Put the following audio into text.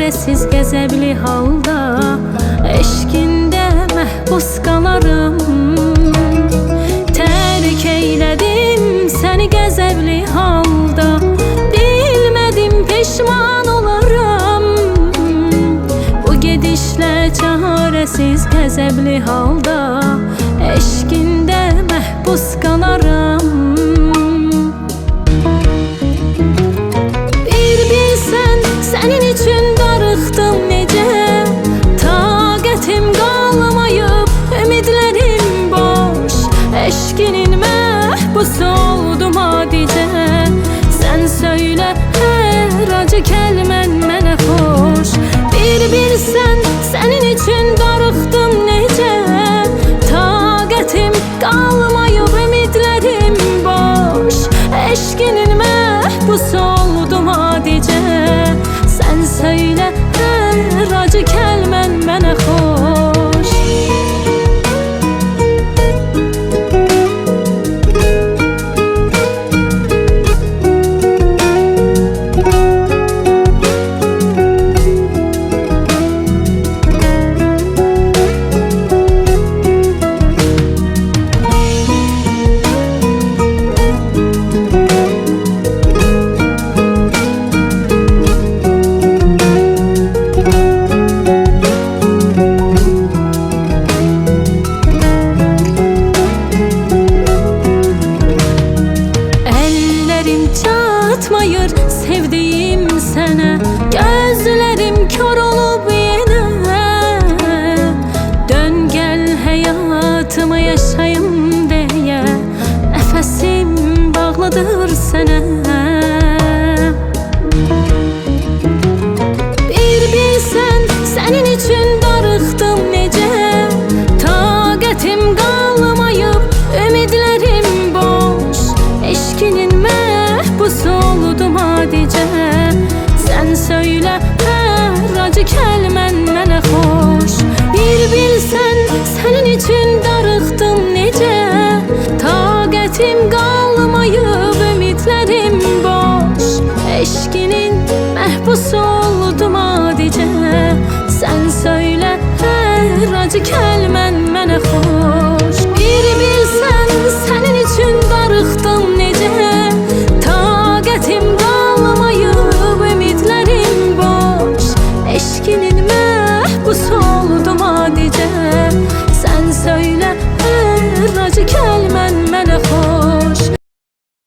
çaresiz qəzəbli halda eşqində məhbus qalarım. Tərk eylədim səni qəzəbli halda, bilmədim peşman olaram. Bu gedişlə çaresiz qəzəbli halda eşqində məhbus qalaram. Sənin üçün darıxdım necə, taqətim qalmayıb, ümidlərim boş. Eşqinin məhbusu oldum adicə. Sən söylə hər acı kəlmən mənə xoş. Bir bilsən sənin üçün darıxdım necə, taqətim qalmayıb, ümidlərim boş. Eşqinin məhbusu oldum adicə. Sən söylə hər acı kəlmən mənə xoş. Çatmayır sevdiğim sənə, gözlərim kör olub yenə. Dön gəl həyatımı yaşayım deyə, nəfəsim bağlıdır sənə. Bir bilsən sənin üçün darıxdım necə, taqətim qalmayıb, ümidlərim boş. Eşqinin məhbus oldum adicə. Sən söylə hər acı kəlmən mənə xoş. Bir bilsən sənin üçün darıxdım necə, taqətim qalmayıb, ümidlərim boş. Eşqinin məhbus oldum adicə. Sən söylə hər acı kəlmən mənə xoş.